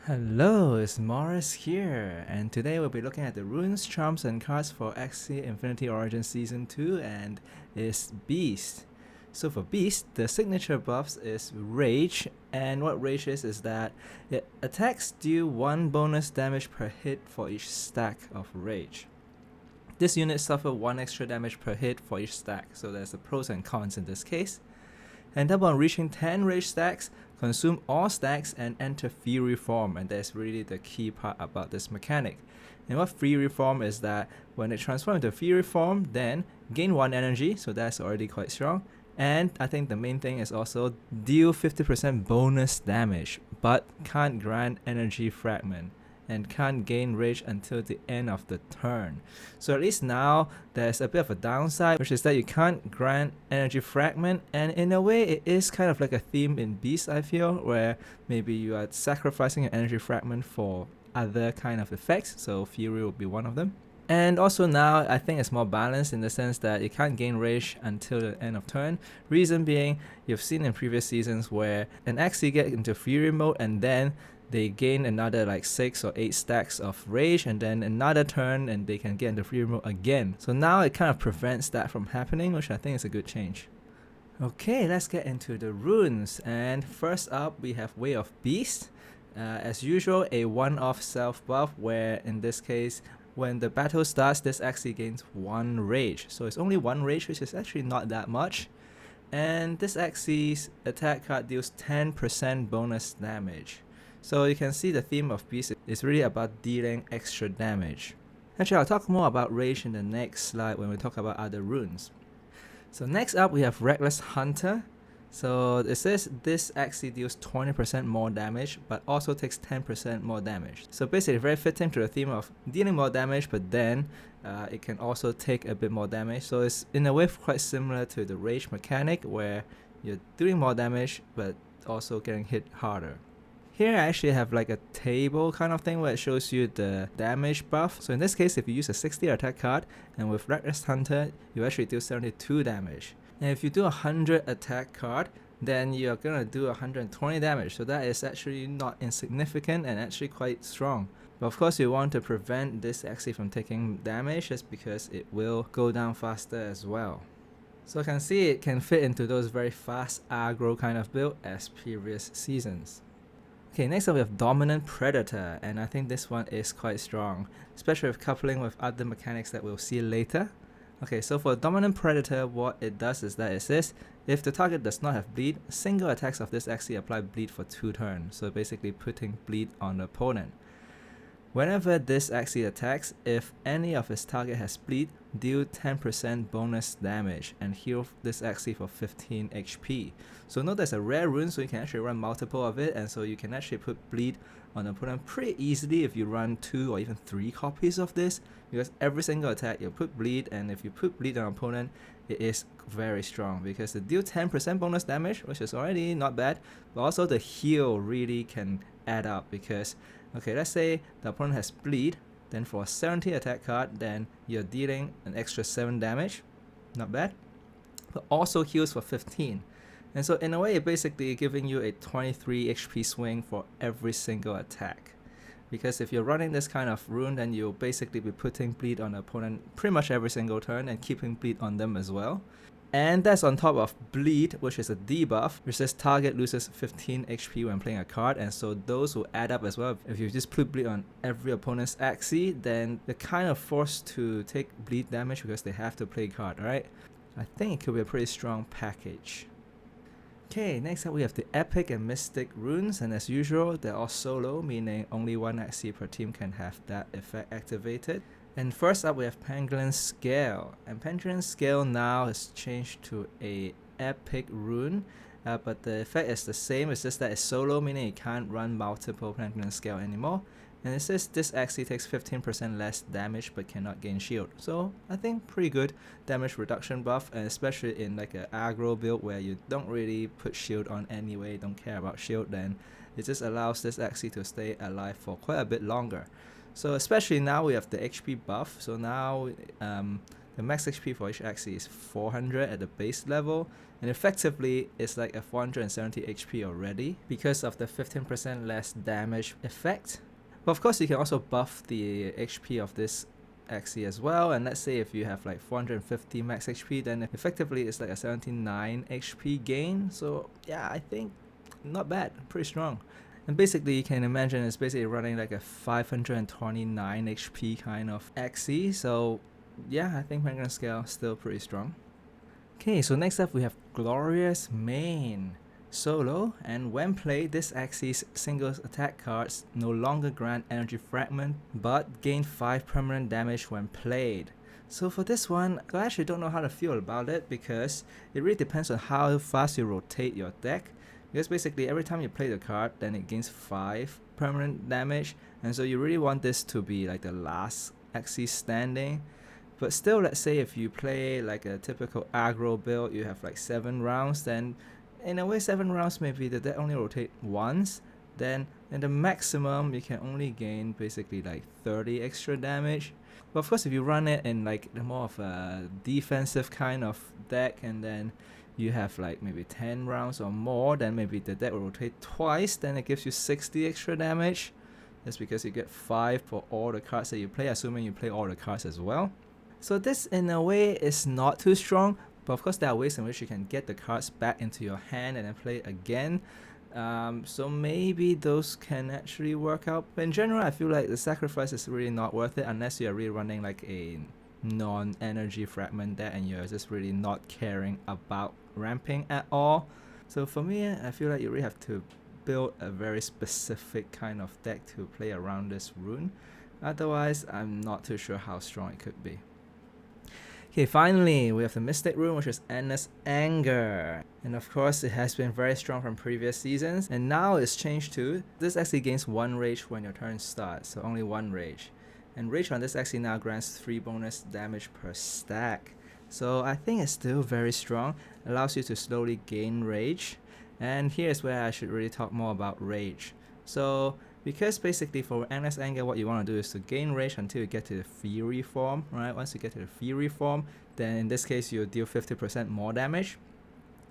Hello, it's Morris here, and today we'll be looking at the runes, charms, and cards for Axie Infinity Origins Season 2, and it's Beast. So for Beast, the signature buffs is Rage, and what Rage is that it attacks deal 1 bonus damage per hit for each stack of Rage. This unit suffer 1 extra damage per hit for each stack, so there's the pros and cons in this case. And upon reaching 10 rage stacks, consume all stacks and enter Fury form, and that's really the key part about this mechanic. And what Fury form is that when it transforms into Fury form, then gain 1 energy, so that's already quite strong. And I think the main thing is also deal 50% bonus damage, but can't grant energy fragment and can't gain rage until the end of the turn. So at least now there's a bit of a downside, which is that you can't grant energy fragment, and in a way it is kind of like a theme in Beast, I feel, where maybe you are sacrificing your energy fragment for other kind of effects, so Fury will be one of them. And also now I think it's more balanced in the sense that you can't gain rage until the end of turn. Reason being, you've seen in previous seasons where an Axie get into Fury mode and then they gain another like 6 or 8 stacks of rage, and then another turn and they can get into Fury mode again. So now it kind of prevents that from happening, which I think is a good change. Okay, let's get into the runes. And first up we have Way of Beast. As usual, a one-off self buff, where in this case when the battle starts, this Axie gains 1 rage. So it's only 1 rage, which is actually not that much. And this Axie's attack card deals 10% bonus damage. So you can see the theme of Beast is really about dealing extra damage. Actually, I'll talk more about Rage in the next slide when we talk about other runes. So next up we have Reckless Hunter. So it says this Axie deals 20% more damage, but also takes 10% more damage. So basically very fitting to the theme of dealing more damage, but then it can also take a bit more damage. So it's in a way quite similar to the Rage mechanic, where you're doing more damage, but also getting hit harder. Here I actually have like a table kind of thing where it shows you the damage buff. So in this case, if you use a 60 attack card, and with Reckless Hunter, you actually deal 72 damage. And if you do a 100 attack card, then you're gonna do 120 damage. So that is actually not insignificant and actually quite strong. But of course you want to prevent this Axie from taking damage, just because it will go down faster as well. So I can see it can fit into those very fast aggro kind of build as previous seasons. Okay, next up we have Dominant Predator, and I think this one is quite strong, especially with coupling with other mechanics that we'll see later. Okay, so for Dominant Predator, what it does is that it says, if the target does not have bleed, single attacks of this Axie apply bleed for 2 turns, so basically putting bleed on the opponent. Whenever this Axie attacks, if any of its target has bleed, deal 10% bonus damage and heal this Axie for 15 HP. So note there's a rare rune, so you can actually run multiple of it, and so you can actually put bleed on the opponent pretty easily if you run 2 or even 3 copies of this, because every single attack you put bleed, and if you put bleed on an opponent, it is very strong because it deal 10% bonus damage, which is already not bad, but also the heal really can add up, because okay, let's say the opponent has bleed, then for a 70 attack card, then you're dealing an extra 7 damage, not bad, but also heals for 15. And so in a way, it's basically giving you a 23 HP swing for every single attack. Because if you're running this kind of rune, then you'll basically be putting bleed on the opponent pretty much every single turn and keeping bleed on them as well. And that's on top of bleed, which is a debuff, which says target loses 15 HP when playing a card, and so those will add up as well. If you just put bleed on every opponent's Axie, then they're kind of forced to take bleed damage because they have to play a card, right? I think it could be a pretty strong package. Okay, next up we have the Epic and Mystic runes, and as usual, they're all solo, meaning only one Axie per team can have that effect activated. And first up we have Pangolin Scale, and Pangolin Scale now has changed to a Epic rune, but the effect is the same, it's just that it's solo, meaning you can't run multiple Pangolin Scale anymore. And it says this Axie takes 15% less damage but cannot gain shield. So I think pretty good damage reduction buff, and especially in like an aggro build where you don't really put shield on anyway, don't care about shield, then it just allows this Axie to stay alive for quite a bit longer. So especially now we have the HP buff, so now The max HP for each Axie is 400 at the base level, and effectively it's like a 470 HP already because of the 15% less damage effect. But of course you can also buff the HP of this Axie as well, and let's say if you have like 450 max HP, then effectively it's like a 79 HP gain. So yeah, I think not bad, pretty strong. And basically you can imagine it's basically running like a 529 HP kind of Axie. So yeah, I think Penguin Scale still pretty strong. Okay, so next up we have Glorious Mane. Solo, and when played, this Axie's singles attack cards no longer grant energy fragment, but gain 5 permanent damage when played. So for this one, I actually don't know how to feel about it because it really depends on how fast you rotate your deck. Because basically every time you play the card, then it gains 5 permanent damage, and so you really want this to be like the last Axie standing. But still, let's say if you play like a typical aggro build, you have like 7 rounds, then in a way 7 rounds maybe the deck only rotate once, then in the maximum you can only gain basically like 30 extra damage. But of course if you run it in like the more of a defensive kind of deck, and then you have like maybe 10 rounds or more, then maybe the deck will rotate twice, then it gives you 60 extra damage. That's because you get 5 for all the cards that you play, assuming you play all the cards as well. So this in a way is not too strong, but of course there are ways in which you can get the cards back into your hand and then play it again. So maybe those can actually work out. But in general, I feel like the sacrifice is really not worth it unless you're really running like a non-energy fragment deck and you're just really not caring about ramping at all. So for me, I feel like you really have to build a very specific kind of deck to play around this rune. Otherwise, I'm not too sure how strong it could be. Okay, finally, we have the Mystic Rune, which is Endless Anger. And of course, it has been very strong from previous seasons, and now it's changed to, this actually gains 1 rage when your turn starts, so only 1 rage. And rage on this actually now grants 3 bonus damage per stack. So I think it's still very strong, allows you to slowly gain rage. And here's where I should really talk more about rage. So because basically for Endless Anger, what you want to do is to gain rage until you get to the Fury form, right? Once you get to the Fury form, then in this case you'll deal 50% more damage.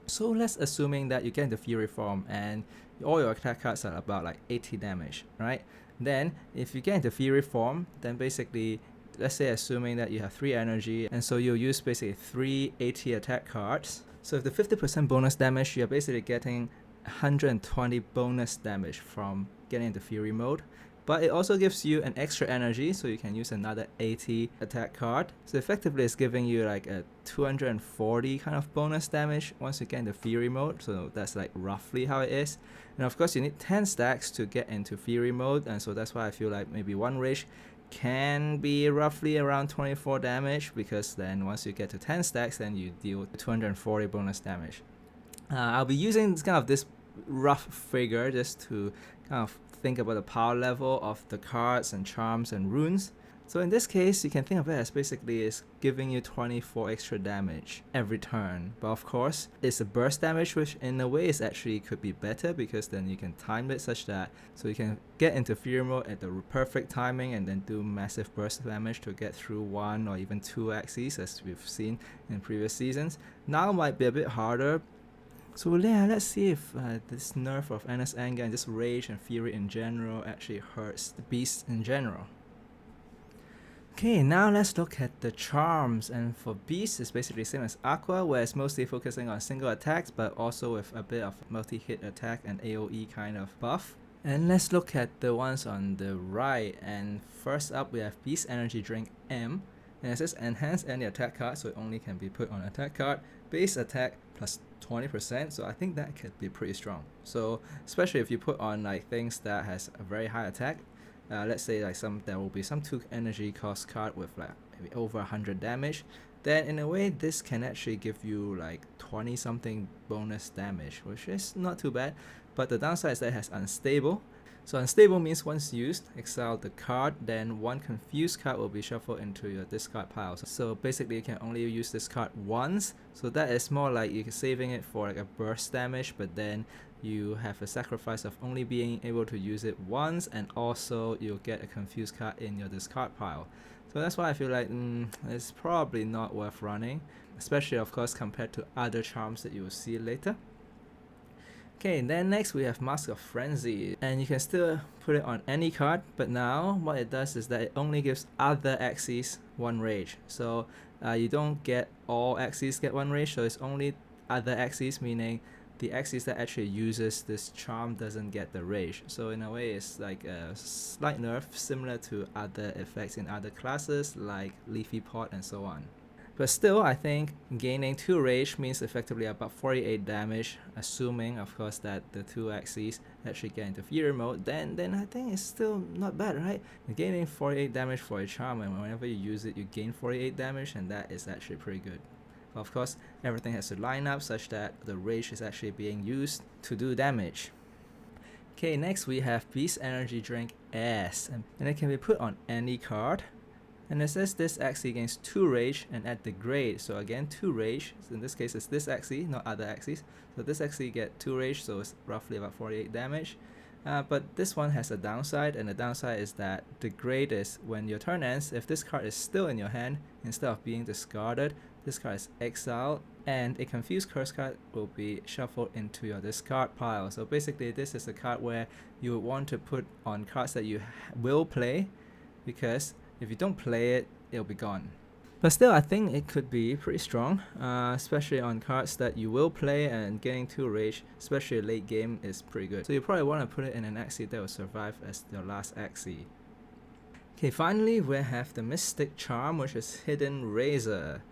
So let's assuming that you get into Fury form and all your attack cards are about like 80 damage, right? Then if you get into Fury form, then basically, let's say assuming that you have 3 energy, and so you'll use basically 3 80 attack cards. So if the 50% bonus damage, you're basically getting 120 bonus damage from getting into Fury mode. But it also gives you an extra energy, so you can use another 80 attack card. So effectively it's giving you like a 240 kind of bonus damage once you get into Fury mode. So that's like roughly how it is. And of course you need 10 stacks to get into Fury mode, and so that's why I feel like maybe 1 rage can be roughly around 24 damage, because then once you get to 10 stacks, then you deal 240 bonus damage. I'll be using this rough figure just to kind of think about the power level of the cards and charms and runes. So in this case, you can think of it as basically it's giving you 24 extra damage every turn. But of course, it's a burst damage, which in a way is actually could be better, because then you can time it such that so you can get into Fury mode at the perfect timing and then do massive burst damage to get through 1 or even 2 axes, as we've seen in previous seasons. Now might be a bit harder. So yeah, let's see if this nerf of Endless Anger and just Rage and Fury in general actually hurts the beast in general. Okay, now let's look at the charms, and for Beast it's basically the same as Aqua, where it's mostly focusing on single attacks but also with a bit of multi-hit attack and AoE kind of buff. And let's look at the ones on the right, and first up we have Beast Energy Drink M, and it says enhance any attack card, so it only can be put on attack card, base attack plus 20%, so I think that could be pretty strong. So especially if you put on like things that has a very high attack, let's say like there will be some 2 energy cost card with like maybe over 100 damage, then in a way this can actually give you like 20 something bonus damage, which is not too bad. But the downside is that it has unstable, So unstable means once used, exile the card, then one confused card will be shuffled into your discard pile. So basically you can only use this card once, so that is more like you're saving it for like a burst damage, but then you have a sacrifice of only being able to use it once, and also you'll get a confused card in your discard pile. So that's why I feel like it's probably not worth running, especially of course compared to other charms that you will see later. Okay, then next we have Mask of Frenzy, and you can still put it on any card, but now what it does is that it only gives other Axies 1 rage. So you don't get all Axies get 1 rage, so it's only other Axies, meaning the Axies that actually uses this charm doesn't get the rage. So in a way it's like a slight nerf similar to other effects in other classes like Leafy Pot and so on. But still, I think gaining 2 rage means effectively about 48 damage, assuming of course that the 2 Axies actually get into Fury mode, then I think it's still not bad, right? You're gaining 48 damage for a charm, and whenever you use it you gain 48 damage, and that is actually pretty good. Of course, everything has to line up such that the rage is actually being used to do damage. Okay, next we have Beast Energy Drink S, and it can be put on any card. And it says this Axie gains 2 rage and add degrade. So again, 2 rage. So in this case, it's this Axie, not other Axies. So this Axie get 2 rage, so it's roughly about 48 damage. But this one has a downside, and the downside is that degrade is when your turn ends, if this card is still in your hand, instead of being discarded, this card is exiled, and a confused curse card will be shuffled into your discard pile. So basically, this is a card where you would want to put on cards that you will play, because if you don't play it, it'll be gone. But still, I think it could be pretty strong, especially on cards that you will play, and getting 2 rage, especially late game, is pretty good. So you probably want to put it in an Axie that will survive as your last Axie. Okay, finally we have the Mystic Charm, which is Hidden Razor.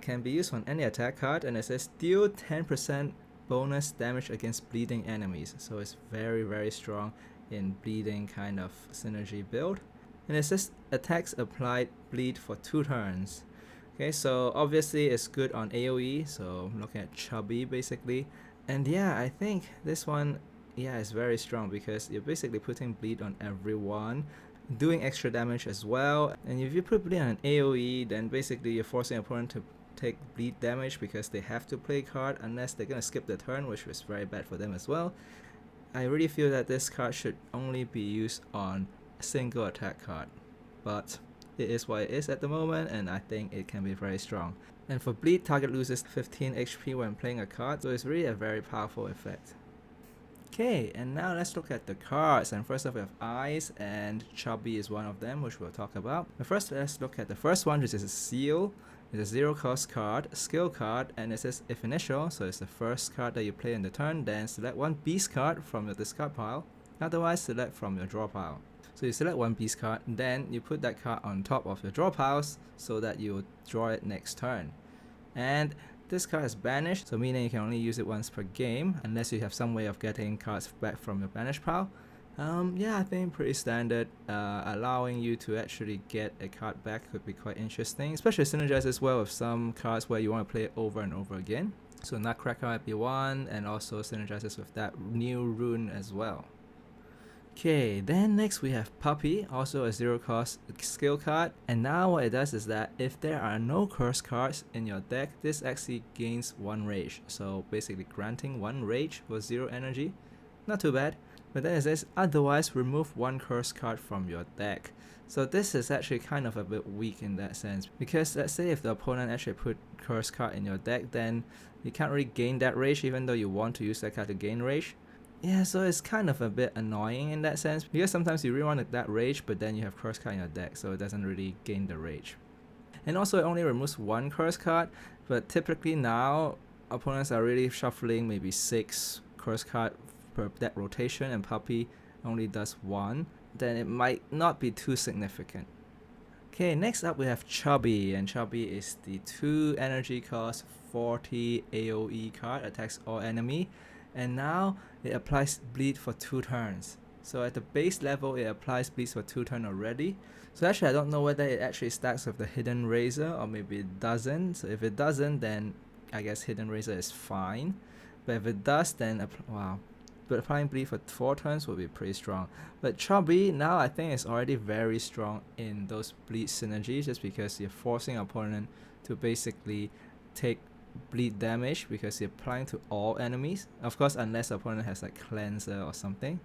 Can be used on any attack card, and it says deal 10% bonus damage against bleeding enemies. So it's very strong in bleeding kind of synergy build. And it says attacks applied bleed for 2 turns. Okay, so obviously it's good on AoE, so I'm looking at Chubby basically. And yeah, I think this one, yeah, is very strong because you're basically putting bleed on everyone, doing extra damage as well. And if you put bleed on an AoE, then basically you're forcing your opponent to take bleed damage because they have to play a card unless they're gonna skip the turn, which was very bad for them as well. I really feel that this card should only be used on a single attack card, but it is what it is at the moment, and I think it can be very strong. And for bleed, target loses 15 HP when playing a card, so it's really a very powerful effect. Okay, and now let's look at the cards, and first off we have Eyes, and Chubby is one of them, which we'll talk about. But first let's look at the first one, which is a Seal. It's a 0 cost card, skill card, and it says if initial, so it's the first card that you play in the turn, then select 1 beast card from your discard pile, otherwise select from your draw pile. So you select 1 beast card, then you put that card on top of your draw piles so that you draw it next turn. And this card is banished, so meaning you can only use it once per game unless you have some way of getting cards back from your banished pile. Yeah, I think pretty standard. Allowing you to actually get a card back could be quite interesting, especially synergize as well with some cards where you want to play it over and over again. So Nutcracker might be one, and also synergizes with that new rune as well. Okay, then next we have Puppy, also a 0 cost skill card, and now what it does is that if there are no curse cards in your deck, this actually gains 1 rage, so basically granting 1 rage for 0 energy. Not too bad, but then it says otherwise remove 1 curse card from your deck. So this is actually kind of a bit weak in that sense, because let's say if the opponent actually put curse card in your deck, then you can't really gain that rage even though you want to use that card to gain rage. Yeah, so it's kind of a bit annoying in that sense, because sometimes you really want that rage, but then you have curse card in your deck, so it doesn't really gain the rage. And also it only removes 1 curse card, but typically now opponents are really shuffling maybe 6 curse card per deck rotation, and Puppy only does 1, then it might not be too significant. Okay, next up we have Chubby, and Chubby is the 2 energy cost 40 AoE card, attacks all enemy. And now it applies bleed for 2 turns. So at the base level it applies bleed for 2 turns already. So actually I don't know whether it actually stacks with the Hidden Razor or maybe it doesn't. So if it doesn't, then I guess Hidden Razor is fine. But if it does, then wow. but applying bleed for 4 turns will be pretty strong. But Chubby now I think is already very strong in those bleed synergies, just because you're forcing your opponent to basically take bleed damage because you're applying to all enemies. Of course, unless the opponent has like cleanser or something.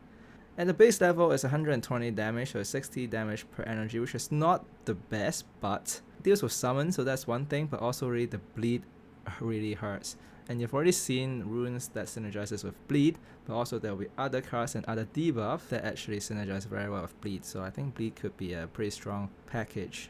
And the base level is 120 damage, so 60 damage per energy, which is not the best, but deals with summon, so that's one thing, but also really the bleed really hurts. And you've already seen runes that synergizes with bleed, but also there will be other cards and other debuff that actually synergize very well with bleed, so I think bleed could be a pretty strong package.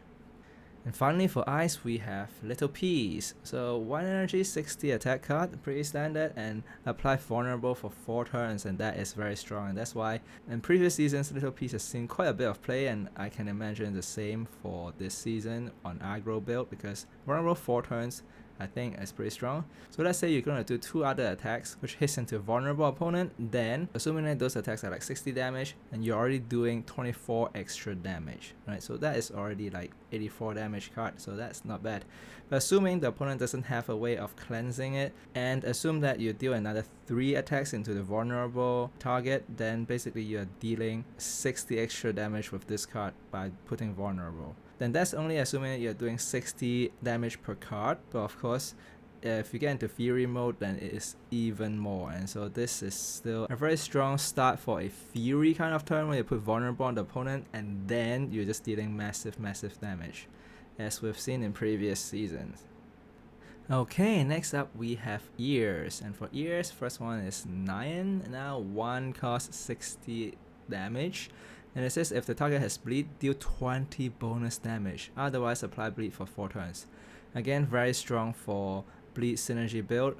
And finally for ice we have Little Peas. So 1 energy, 60 attack card, pretty standard, and apply vulnerable for 4 turns, and that is very strong. And that's why in previous seasons Little Peas has seen quite a bit of play, and I can imagine the same for this season on aggro build, because vulnerable 4 turns I think is pretty strong. So let's say you're going to do 2 other attacks which hits into vulnerable opponent, then assuming that those attacks are like 60 damage, and you're already doing 24 extra damage, right? So that is already like 84 damage card, so that's not bad. But assuming the opponent doesn't have a way of cleansing it, and assume that you deal another 3 attacks into the vulnerable target, then basically you're dealing 60 extra damage with this card by putting vulnerable. Then that's only assuming that you're doing 60 damage per card, but of course if you get into Fury mode then it is even more, and so this is still a very strong start for a Fury kind of turn where you put vulnerable on the opponent and then you're just dealing massive damage, as we've seen in previous seasons. Okay, next up we have Ears, and for Ears, first one is Nyan. Now 1 costs 60 damage, and it says if the target has bleed, deal 20 bonus damage, otherwise apply bleed for 4 turns. Again, very strong for bleed synergy build.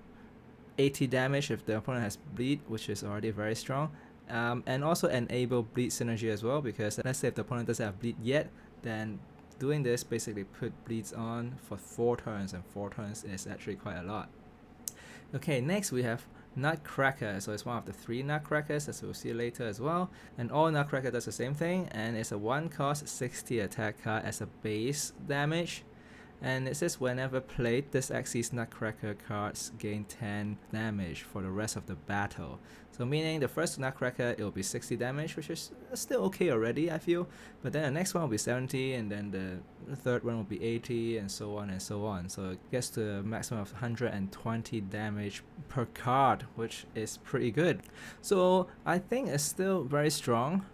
80 damage if the opponent has bleed, which is already very strong, and also enable bleed synergy as well, because let's say if the opponent doesn't have bleed yet, then doing this basically put bleeds on for 4 turns, and 4 turns is actually quite a lot. Okay, next we have Nutcracker. So it's one of the 3 Nutcrackers, as we'll see later as well, and all Nutcracker does the same thing, and it's a 1 cost 60 attack card as a base damage. And it says whenever played, this Axie's Nutcracker cards gain 10 damage for the rest of the battle. So meaning the first Nutcracker, it will be 60 damage, which is still okay already, I feel. But then the next one will be 70, and then the third one will be 80, and so on and so on. So it gets to a maximum of 120 damage per card, which is pretty good. So I think it's still very strong.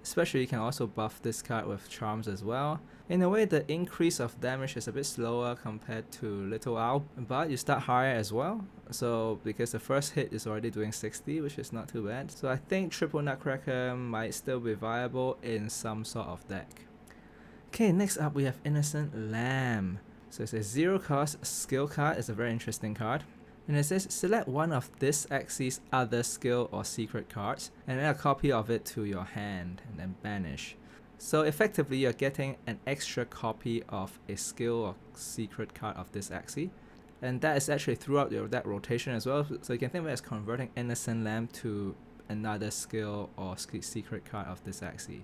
Especially you can also buff this card with charms as well. In a way, the increase of damage is a bit slower compared to Little Owl, but you start higher as well. So because the first hit is already doing 60, which is not too bad. So I think triple Nutcracker might still be viable in some sort of deck. Okay, next up we have Innocent Lamb. So it's a 0 cost skill card. It's a very interesting card. And it says select one of this Axie's other skill or secret cards and add a copy of it to your hand and then banish. So effectively you're getting an extra copy of a skill or secret card of this Axie, and that is actually throughout your deck rotation as well. So you can think of it as converting Innocent Lamb to another skill or secret card of this Axie.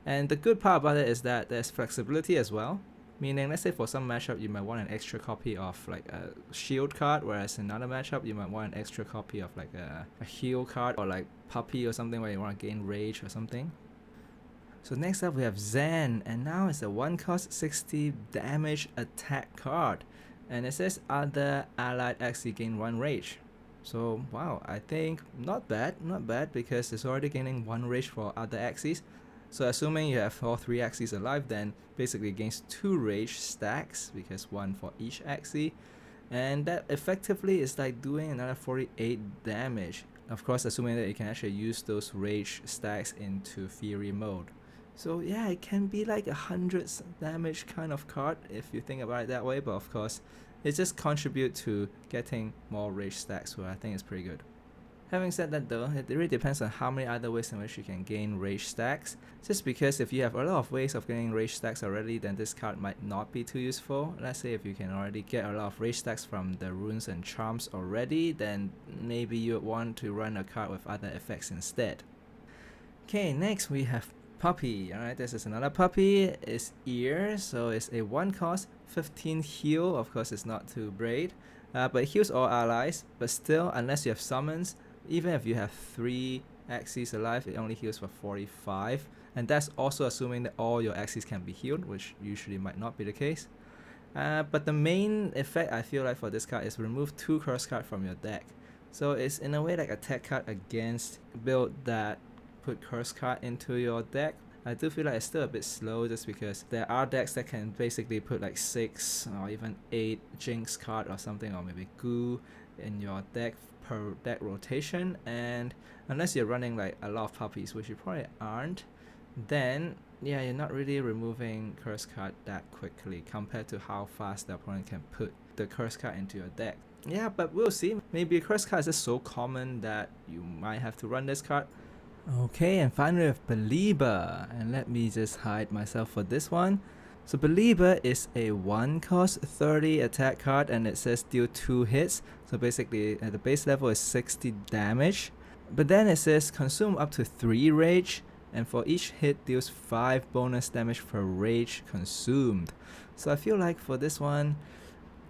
And the good part about it is that there's flexibility as well. Meaning, let's say for some matchup you might want an extra copy of like a shield card, whereas in another matchup you might want an extra copy of like a heal card, or like Puppy or something where you want to gain rage or something. So next up we have Zen, and now it's a 1 cost 60 damage attack card, and it says other allied Axie gain 1 rage. So wow, I think not bad because it's already gaining 1 rage for other Axies. So assuming you have all 3 Axies alive, then basically it gains 2 rage stacks, because 1 for each Axie, and that effectively is like doing another 48 damage. Of course, assuming that you can actually use those rage stacks into Fury mode. So yeah, it can be like 100 damage kind of card if you think about it that way, but of course it just contributes to getting more rage stacks, so I think it's pretty good. Having said that though, it really depends on how many other ways in which you can gain rage stacks. Just because if you have a lot of ways of getting rage stacks already, then this card might not be too useful. Let's say if you can already get a lot of rage stacks from the runes and charms already, then maybe you would want to run a card with other effects instead. Okay, next we have Puppy. Alright, this is another Puppy. It's Ear, so it's a 1 cost 15 heal. Of course it's not too great, but it heals all allies. But still, unless you have summons, even if you have 3 Axies alive, it only heals for 45. And that's also assuming that all your Axies can be healed, which usually might not be the case. But the main effect I feel like for this card is remove 2 curse cards from your deck. So it's in a way like a tech card against build that put curse card into your deck. I do feel like it's still a bit slow just because there are decks that can basically put like 6 or even 8 Jinx card or something, or maybe Goo in your deck per deck rotation, and unless you're running like a lot of puppies, which you probably aren't, then yeah, you're not really removing curse card that quickly compared to how fast the opponent can put the curse card into your deck. Yeah, but we'll see. Maybe curse card is just so common that you might have to run this card. Okay, and finally with Belieber, and let me just hide myself for this one. So Belieber is a 1 cost 30 attack card, and it says deal 2 hits. So basically at the base level is 60 damage. But then it says consume up to 3 rage, and for each hit deals 5 bonus damage per rage consumed. So I feel like for this one,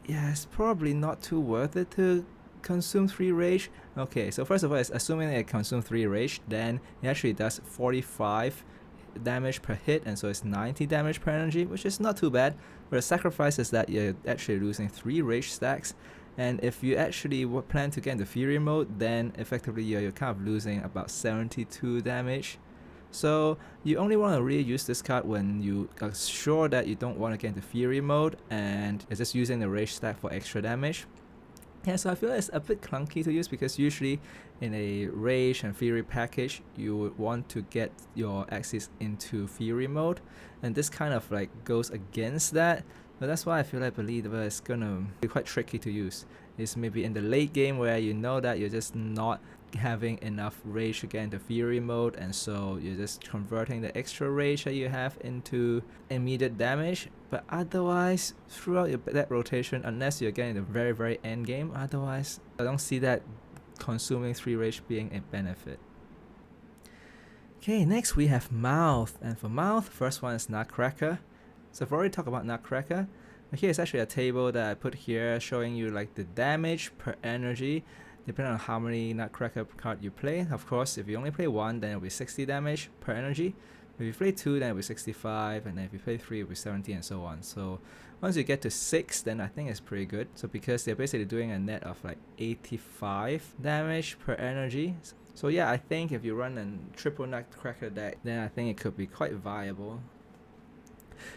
yeah, it's probably not too worth it to consume 3 rage. Okay, so first of all, it's assuming it consumes 3 rage, then it actually does 45 damage per hit, and so it's 90 damage per energy, which is not too bad. But the sacrifice is that you're actually losing 3 rage stacks, and if you actually plan to get into Fury mode, then effectively you're kind of losing about 72 damage. So you only want to really use this card when you are sure that you don't want to get into Fury mode and you're just using the rage stack for extra damage. Yeah, so I feel it's a bit clunky to use because usually in a Rage and Fury package, you would want to get your Axies into Fury mode, and this kind of like goes against that. But that's why I feel like Believer is gonna be quite tricky to use. It's maybe in the late game where you know that you're just not having enough rage to get into Fury mode, and so you're just converting the extra rage that you have into immediate damage. But otherwise, throughout your deck rotation, unless you're getting the very very end game, otherwise I don't see that consuming 3 rage being a benefit. Okay, next we have Mouth, and for Mouth, first one is Nutcracker. So I've already talked about Nutcracker. Here's actually a table that I put here showing you like the damage per energy depending on how many Nutcracker card you play. Of course, if you only play 1, then it'll be 60 damage per energy. If you play 2, then it'll be 65, and then if you play 3, it'll be 70, and so on. So once you get to 6, then I think it's pretty good. So because they're basically doing a net of like 85 damage per energy. So yeah, I think if you run a triple Nutcracker deck, then I think it could be quite viable.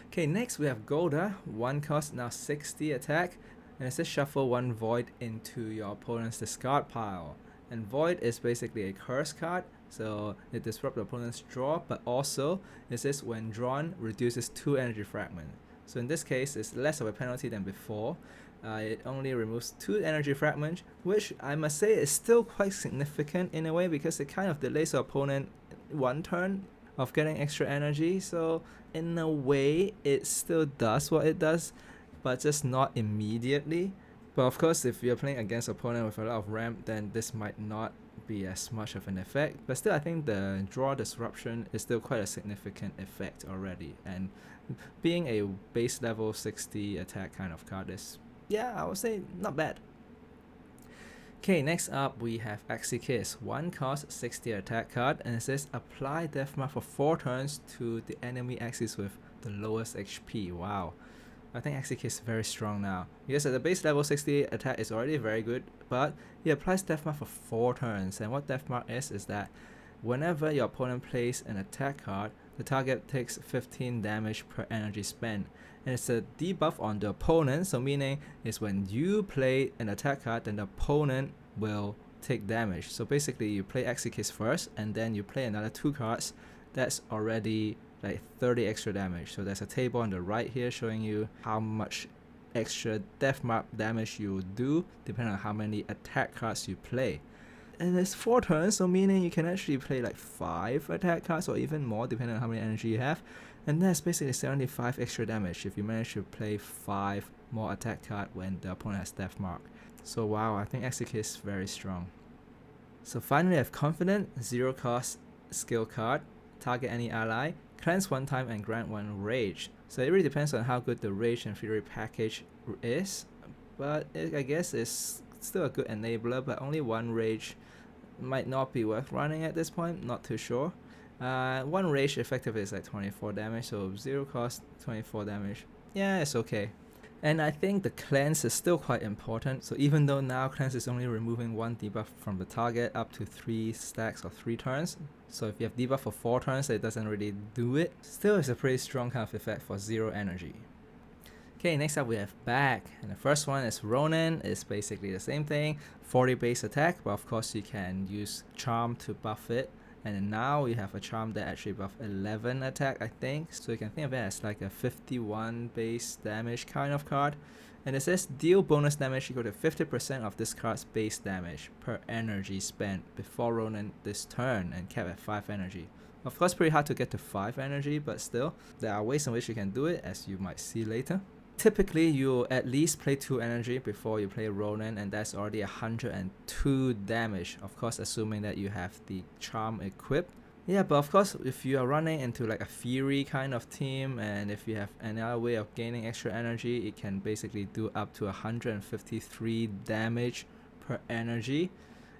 Okay, next we have Golda, 1 cost, now 60 attack, and it says shuffle 1 Void into your opponent's discard pile. And Void is basically a curse card, so it disrupts the opponent's draw, but also it says when drawn, reduces 2 energy fragments. So in this case, it's less of a penalty than before. It only removes 2 energy fragments, which I must say is still quite significant in a way because it kind of delays the opponent 1 turn of getting extra energy. So in a way, it still does what it does, but just not immediately. But of course, if you're playing against an opponent with a lot of ramp, then this might not be as much of an effect. But still, I think the draw disruption is still quite a significant effect already. And being a base level 60 attack kind of card is, yeah, I would say not bad. Okay, next up we have Axie Kiss, 1 cost 60 attack card, and it says apply Deathmark for 4 turns to the enemy Axies with the lowest HP. Wow. I think Axie Kiss is very strong now. Because at the base level 60 attack is already very good, but it applies Deathmark for 4 turns, and what Deathmark is that whenever your opponent plays an attack card, the target takes 15 damage per energy spent. And it's a debuff on the opponent, so meaning is when you play an attack card, then the opponent will take damage. So basically you play Axie Kiss first, and then you play another 2 cards, that's already like 30 extra damage. So there's a table on the right here showing you how much extra Deathmark damage you do depending on how many attack cards you play. And it's 4 turns, so meaning you can actually play like 5 attack cards or even more depending on how many energy you have. And that's basically 75 extra damage if you manage to play 5 more attack cards when the opponent has Deathmark. So wow, I think Axie Kiss is very strong. So finally I have Confident, 0 cost skill card, target any ally, cleanse 1 time and grant 1 rage. So it really depends on how good the Rage and Fury package is, but I guess it's still a good enabler, but only 1 rage might not be worth running at this point, not too sure. One rage effectively is like 24 damage, so 0 cost, 24 damage. Yeah, it's okay. And I think the cleanse is still quite important, so even though now cleanse is only removing 1 debuff from the target up to 3 stacks or 3 turns, so if you have debuff for 4 turns it doesn't really do it, still it's a pretty strong kind of effect for 0 energy. Okay, next up we have back, and the first one is Ronin. It's basically the same thing, 40 base attack, but of course you can use charm to buff it. And then now we have a charm that actually buff 11 attack, I think. So you can think of it as like a 51 base damage kind of card. And it says deal bonus damage equal to 50% of this card's base damage per energy spent before Ronin this turn, and cap at 5 energy. Of course, pretty hard to get to 5 energy, but still, there are ways in which you can do it, as you might see later. Typically, you'll at least play 2 energy before you play Ronin, and that's already 102 damage. Of course, assuming that you have the charm equipped. Yeah, but of course, if you are running into like a Fury kind of team, and if you have another way of gaining extra energy, it can basically do up to 153 damage per energy.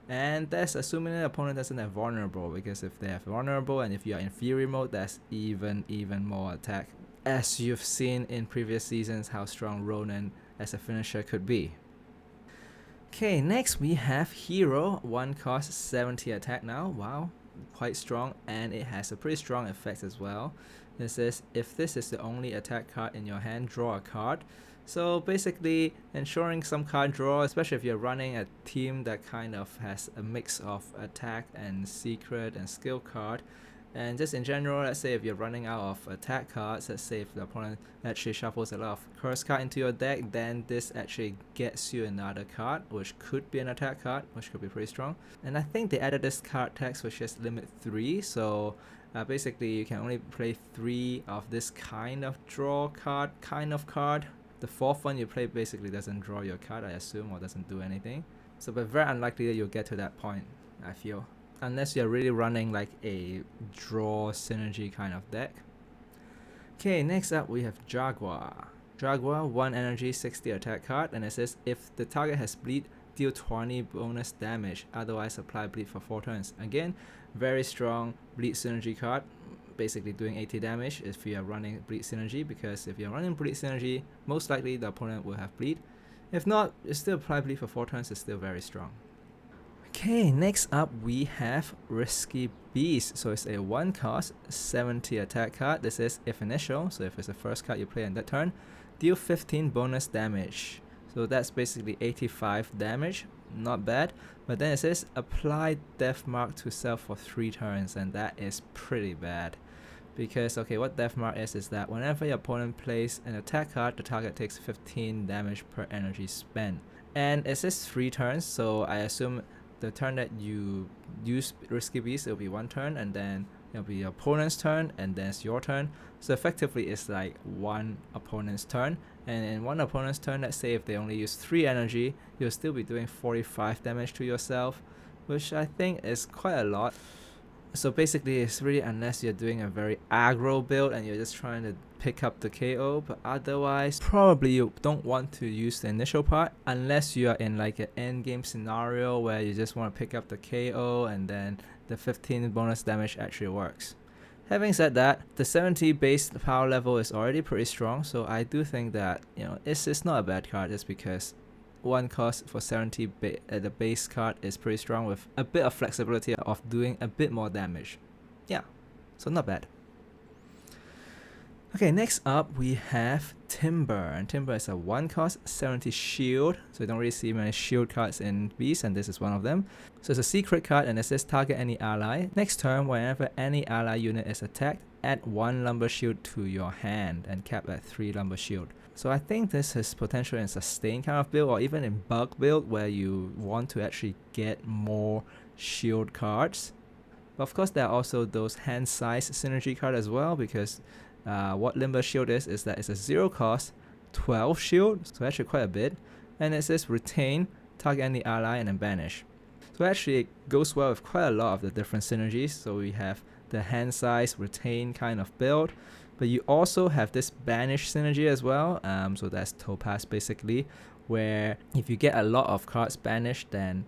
And that's assuming the opponent doesn't have vulnerable, because if they have vulnerable and if you are in Fury mode, that's even more attack. As you've seen in previous seasons how strong Ronin as a finisher could be. Okay, next we have Hero, 1 cost 70 attack now. Wow, quite strong, and it has a pretty strong effect as well. It says if this is the only attack card in your hand, draw a card. So basically ensuring some card draw, especially if you're running a team that kind of has a mix of attack and secret and skill card. And just in general, let's say if you're running out of attack cards, let's say if the opponent actually shuffles a lot of curse card into your deck, then this actually gets you another card, which could be an attack card, which could be pretty strong. And I think they added this card text which is limit 3, so basically you can only play 3 of this kind of draw card, The 4th one you play basically doesn't draw your card, I assume, or doesn't do anything. So but very unlikely that you'll get to that point, I feel. Unless you're really running like a draw synergy kind of deck. Okay, next up we have Jaguar. Jaguar, 1 energy, 60 attack card, and it says if the target has bleed, deal 20 bonus damage, otherwise apply bleed for 4 turns. Again, very strong bleed synergy card, basically doing 80 damage if you are running bleed synergy, because if you're running bleed synergy, most likely the opponent will have bleed. If not, you still apply bleed for 4 turns, it's still very strong. Okay, next up we have Risky Beast. So it's a 1 cost, 70 attack card. This is if initial, so if it's the first card you play on that turn, deal 15 bonus damage. So that's basically 85 damage, not bad. But then it says apply Death Mark to self for 3 turns, and that is pretty bad. Because, okay, what Death Mark is that whenever your opponent plays an attack card, the target takes 15 damage per energy spent. And it says 3 turns, so I assume the turn that you use Risky Beast, it'll be 1 turn, and then it'll be your opponent's turn, and then it's your turn. So effectively it's like 1 opponent's turn, and in 1 opponent's turn, let's say if they only use 3 energy, you'll still be doing 45 damage to yourself, which I think is quite a lot. So basically it's really unless you're doing a very aggro build and you're just trying to pick up the KO, but otherwise probably you don't want to use the initial part unless you are in like an end game scenario where you just want to pick up the KO and then the 15 bonus damage actually works. Having said that, the 70 base power level is already pretty strong, so I do think that, you know, it's not a bad card just because 1 cost for 70 the base card is pretty strong with a bit of flexibility of doing a bit more damage. Yeah, so not bad. Okay, next up we have Timber, and Timber is a 1 cost 70 shield, so you don't really see many shield cards in Beast, and this is one of them. So it's a secret card, and it says target any ally. Next turn, whenever any ally unit is attacked, add 1 lumber shield to your hand and cap at 3 lumber shield. So I think this has potential in sustain kind of build, or even in bug build where you want to actually get more shield cards. But of course there are also those hand size synergy card as well, because what Limber Shield is that it's a 0 cost 12 shield, so actually quite a bit, and it says retain, target any ally, and then banish. So actually it goes well with quite a lot of the different synergies. So we have the hand size retain kind of build, but you also have this banish synergy as well, so that's Topaz basically, where if you get a lot of cards banished, then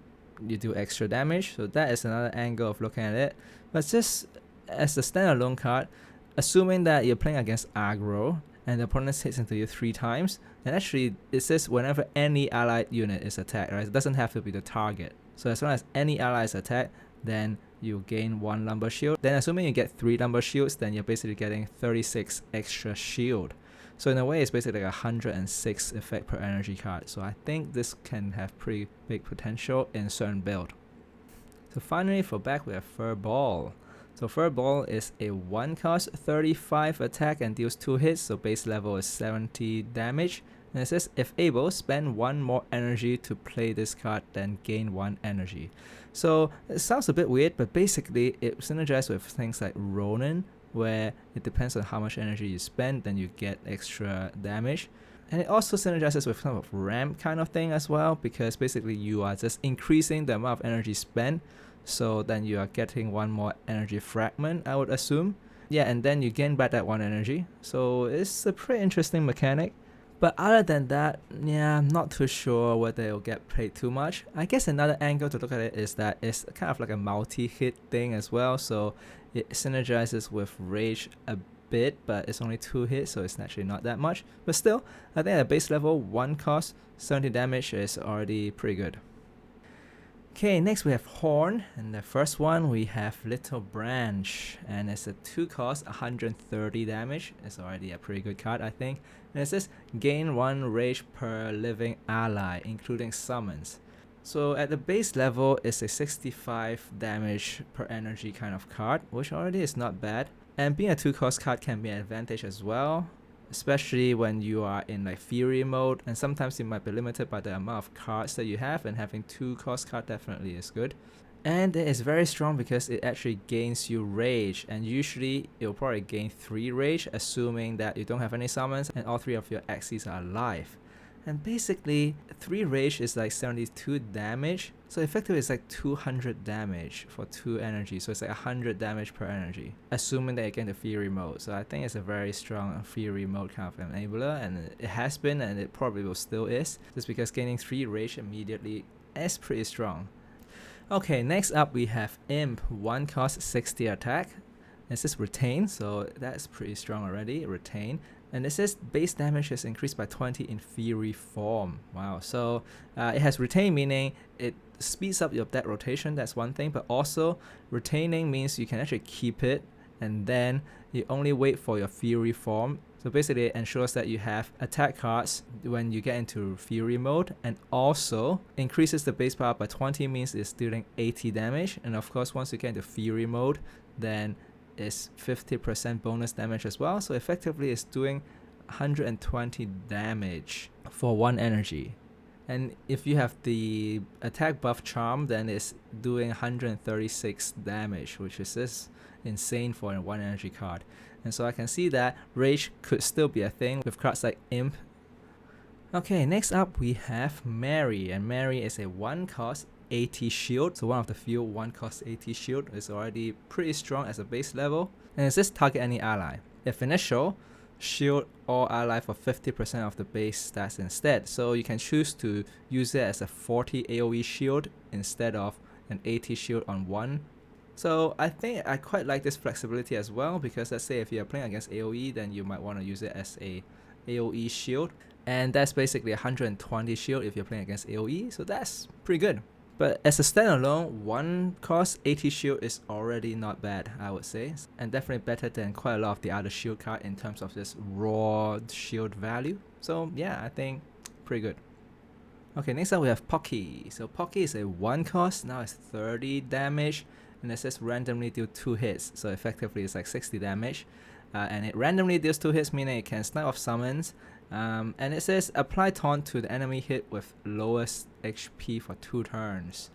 you do extra damage. So that is another angle of looking at it. But just as a standalone card, assuming that you're playing against aggro and the opponent hits into you 3 times, then actually it says whenever any allied unit is attacked, right? It doesn't have to be the target. So as long as any ally is attacked, then you gain 1 lumber shield. Then assuming you get 3 lumber shields, then you're basically getting 36 extra shield. So in a way, it's basically like 106 effect per energy card. So I think this can have pretty big potential in certain build. So finally for back, we have Furball. So Furball is a 1 cost 35 attack and deals 2 hits, so base level is 70 damage. And it says if able, spend 1 more energy to play this card, then gain 1 energy. So it sounds a bit weird, but basically it synergizes with things like Ronin, where it depends on how much energy you spend, then you get extra damage. And it also synergizes with some of ramp kind of thing as well, because basically you are just increasing the amount of energy spent, so then you are getting 1 more energy fragment, I would assume. Yeah, and then you gain back that 1 energy. So it's a pretty interesting mechanic. But other than that, yeah, I'm not too sure whether it'll get played too much. I guess another angle to look at it is that it's kind of like a multi-hit thing as well, so it synergizes with Rage a bit, but it's only 2 hits, so it's actually not that much. But still, I think at base level, 1 cost, 70 damage is already pretty good. Okay, next we have Horn, and the first one we have Little Branch, and it's a 2 cost, 130 damage. It's already a pretty good card, I think. And it says gain 1 rage per living ally, including summons. So at the base level, it's a 65 damage per energy kind of card, which already is not bad. And being a 2 cost card can be an advantage as well, especially when you are in like Fury mode, and sometimes you might be limited by the amount of cards that you have, and having 2 cost card definitely is good. And it is very strong because it actually gains you rage, and usually it'll probably gain 3 rage, assuming that you don't have any summons and all 3 of your Axies are alive. And basically 3 rage is like 72 damage, so effectively it's like 200 damage for 2 energy, so it's like 100 damage per energy, assuming that you get the Fury mode. So I think it's a very strong Fury mode kind of enabler, and it has been, and it probably will still is, just because gaining 3 rage immediately is pretty strong. Okay, next up we have Imp, 1 cost 60 attack. This is Retain, so that's pretty strong already, Retain. And it says base damage is increased by 20 in Fury form. Wow, so it has Retain, meaning it speeds up your deck rotation, that's one thing, but also retaining means you can actually keep it, and then you only wait for your Fury form. So basically it ensures that you have attack cards when you get into Fury mode, and also increases the base power by 20, means it's dealing 80 damage. And of course once you get into Fury mode, then it's 50% bonus damage as well, so effectively it's doing 120 damage for 1 energy. And if you have the attack buff charm, then it's doing 136 damage, which is just insane for a 1 energy card. And so I can see that rage could still be a thing with cards like Imp. Okay, next up we have Mary, and Mary is a 1 cost 80 shield, so one of the few 1 cost 80 shield. Is already pretty strong as a base level, and it says target any ally. If initial, shield all ally for 50% of the base stats instead, so you can choose to use it as a 40 AoE shield instead of an 80 shield on 1. So I think I quite like this flexibility as well, because let's say if you're playing against AoE, then you might want to use it as a AoE shield, and that's basically 120 shield if you're playing against AoE, so that's pretty good. But as a standalone, 1 cost 80 shield is already not bad, I would say, and definitely better than quite a lot of the other shield card in terms of this raw shield value. So yeah, I think pretty good. Okay, next up we have Pocky. So Pocky is a 1 cost, now it's 30 damage, and it says randomly deal 2 hits, so effectively it's like 60 damage. And it randomly deals 2 hits, meaning it can snipe off summons. And it says apply taunt to the enemy hit with lowest HP for 2 turns.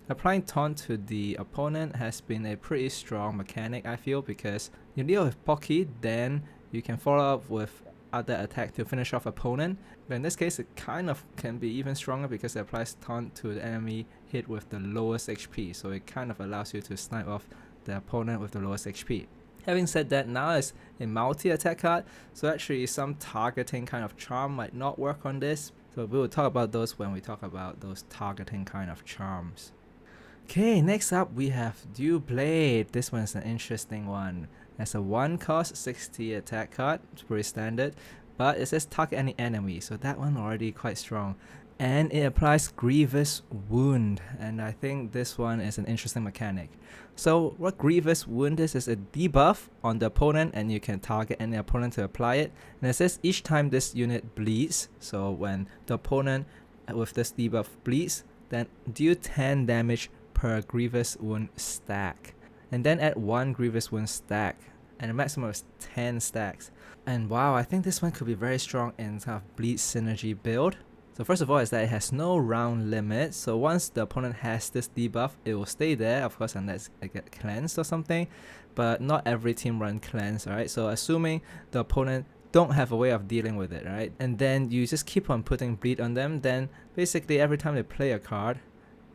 Applying taunt to the opponent has been a pretty strong mechanic, I feel, because you deal with Pocky, then you can follow up with other attack to finish off opponent. But in this case, it kind of can be even stronger because it applies taunt to the enemy hit with the lowest HP, so it kind of allows you to snipe off the opponent with the lowest HP. Having said that, now it's a multi-attack card, so actually some targeting kind of charm might not work on this. So we will talk about those when we talk about those targeting kind of charms. Okay, next up we have Dual Blade. This one's an interesting one. It's a 1 cost 60 attack card, it's pretty standard, but it says target any enemy, so that one already quite strong. And it applies Grievous Wound, and I think this one is an interesting mechanic. So what Grievous Wound is a debuff on the opponent, and you can target any opponent to apply it. And it says each time this unit bleeds, so when the opponent with this debuff bleeds, then deal 10 damage per Grievous Wound stack. And then add 1 Grievous Wound stack, and a maximum of 10 stacks. And wow, I think this one could be very strong in kind of bleed synergy build. So first of all is that it has no round limit, so once the opponent has this debuff, it will stay there, of course, unless it get cleansed or something, but not every team run cleanse, alright? So assuming the opponent don't have a way of dealing with it, right? And then you just keep on putting bleed on them, then basically every time they play a card,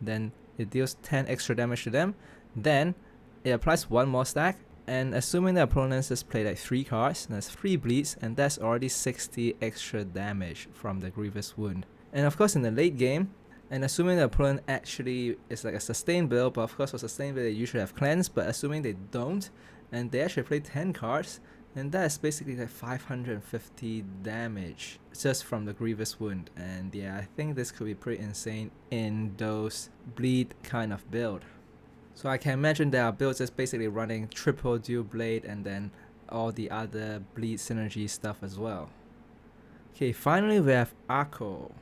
then it deals 10 extra damage to them, then it applies 1 more stack, and assuming the opponents just play like 3 cards, that's 3 bleeds, and that's already 60 extra damage from the Grievous Wound. And of course in the late game, and assuming the opponent actually is like a sustained build, but of course for sustained build they usually have cleanse, but assuming they don't, and they actually play 10 cards, and that is basically like 550 damage just from the Grievous Wound. And yeah, I think this could be pretty insane in those bleed kind of build. So I can imagine there are builds just basically running triple Dual Blade and then all the other bleed synergy stuff as well. Okay, finally we have Arco.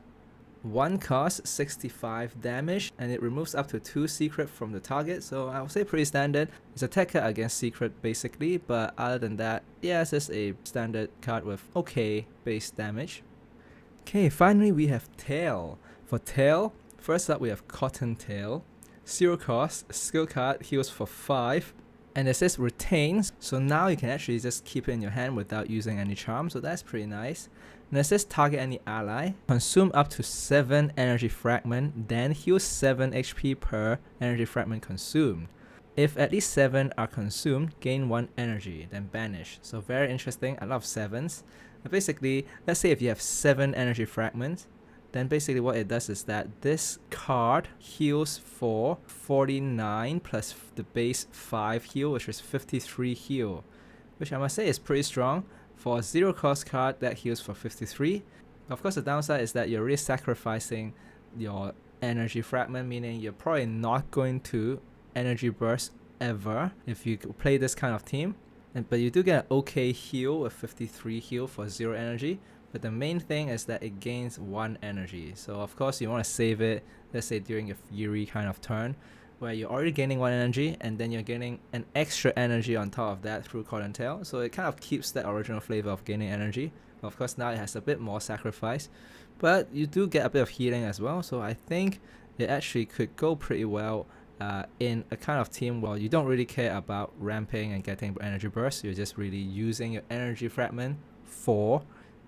1 cost 65 damage, and it removes up to 2 secret from the target, so I would say pretty standard. It's a tech card against secret basically, but other than that, yeah, it's just a standard card with okay base damage. Okay, finally we have Tail. For Tail, first up we have Cottontail. 0 cost, skill card, heals for 5, and it says retains, so now you can actually just keep it in your hand without using any charm, so that's pretty nice. And it says target any ally, consume up to 7 energy fragment, then heal 7 HP per energy fragment consumed. If at least 7 are consumed, gain 1 energy, then banish. So very interesting, I love 7s. And basically, let's say if you have 7 energy fragments, then basically what it does is that this card heals for 49 plus the base 5 heal, which is 53 heal, which I must say is pretty strong. For a 0 cost card that heals for 53. Of course the downside is that you're really sacrificing your energy fragment, meaning you're probably not going to energy burst ever if you play this kind of team. But you do get an okay heal with 53 heal for 0 energy. But the main thing is that it gains 1 energy. So of course you want to save it, let's say during your Fury kind of turn, where you're already gaining 1 energy and then you're gaining an extra energy on top of that through Cottontail. So it kind of keeps that original flavor of gaining energy. But of course now it has a bit more sacrifice, but you do get a bit of healing as well. So I think it actually could go pretty well in a kind of team where you don't really care about ramping and getting energy burst. You're just really using your energy fragment for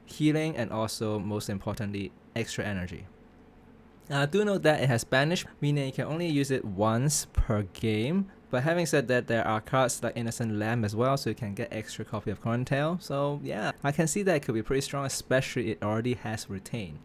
healing and also most importantly extra energy. Do note that it has banish, meaning you can only use it once per game. But having said that, there are cards like Innocent Lamb as well, so you can get extra copy of Cottontail. So yeah, I can see that it could be pretty strong, especially it already has retain.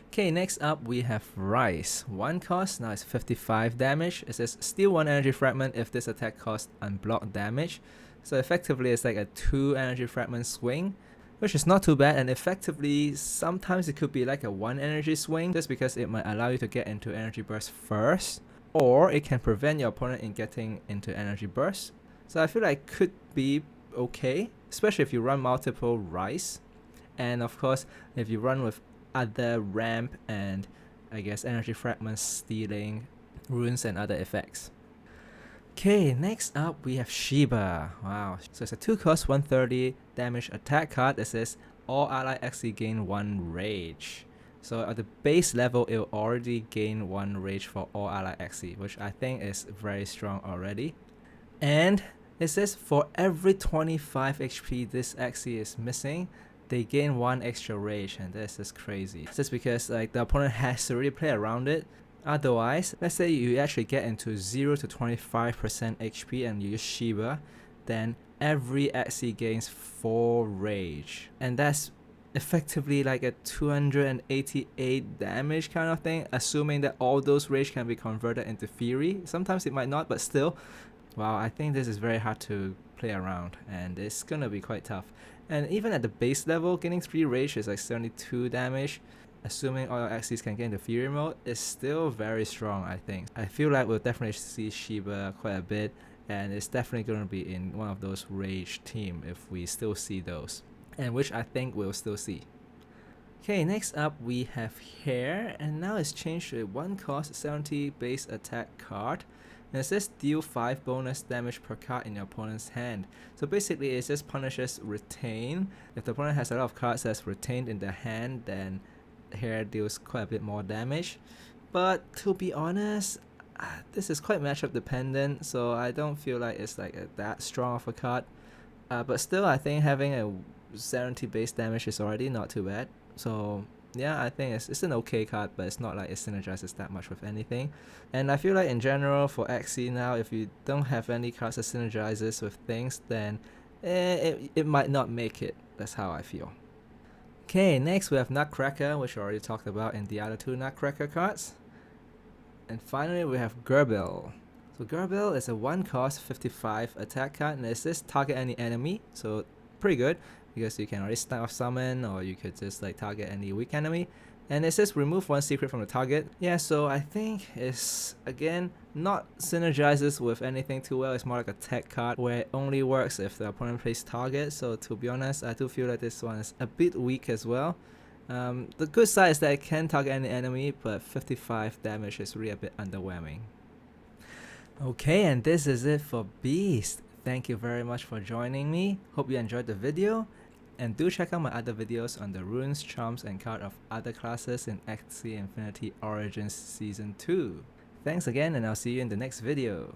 Okay, next up we have Rice. 1 cost, now it's 55 damage. It says steal 1 energy fragment if this attack costs unblocked damage. So effectively it's like a 2 energy fragment swing, which is not too bad, and effectively sometimes it could be like a 1 energy swing just because it might allow you to get into energy burst first, or it can prevent your opponent in getting into energy burst. So I feel like it could be okay, especially if you run multiple Rice, and of course if you run with other ramp and I guess energy fragments stealing runes and other effects. Okay, next up we have Shiba. Wow, so it's a 2 cost 130 damage attack card that says all ally Axie gain 1 rage. So at the base level it will already gain 1 rage for all ally Axie, which I think is very strong already. And it says for every 25 HP this Axie is missing, they gain 1 extra rage, and this is crazy. Just because like the opponent has to really play around it. Otherwise, let's say you actually get into 0 to 25% HP and you use Shiba, then every Axie gains 4 rage. And that's effectively like a 288 damage kind of thing, assuming that all those rage can be converted into fury. Sometimes it might not, but still, wow, I think this is very hard to play around, and it's gonna be quite tough. And even at the base level, getting 3 rage is like 72 damage, assuming all your Axies can get into fury mode, is still very strong, I think. I feel like we'll definitely see Shiba quite a bit, and it's definitely gonna be in one of those rage team if we still see those, and which I think we'll still see. Okay, next up we have Hair, and now it's changed to a 1 cost 70 base attack card. And it says deal 5 bonus damage per card in your opponent's hand. So basically it just punishes retain. If the opponent has a lot of cards that's retained in their hand, then Hair deals quite a bit more damage. But to be honest, this is quite matchup dependent, so I don't feel like it's like that strong of a card. But still, I think having a 70 base damage is already not too bad. So yeah, I think it's an okay card, but it's not like it synergizes that much with anything. And I feel like in general for Axie now, if you don't have any cards that synergizes with things, then it might not make it. That's how I feel. Okay, next we have Nutcracker, which I already talked about in the other 2 Nutcracker cards. And finally we have Gerbil. So Gerbil is a 1 cost 55 attack card, and it says target any enemy, so pretty good, because you can already start off summon, or you could just like target any weak enemy. And it says remove 1 secret from the target. Yeah, so I think it's again not synergizes with anything too well. It's more like a tech card where it only works if the opponent plays target. So to be honest, I do feel like this one is a bit weak as well. The good side is that it can target any enemy, but 55 damage is really a bit underwhelming. Okay, and this is it for Beast. Thank you very much for joining me. Hope you enjoyed the video. And do check out my other videos on the runes, charms, and card of other classes in Axie Infinity Origins Season 2. Thanks again, and I'll see you in the next video.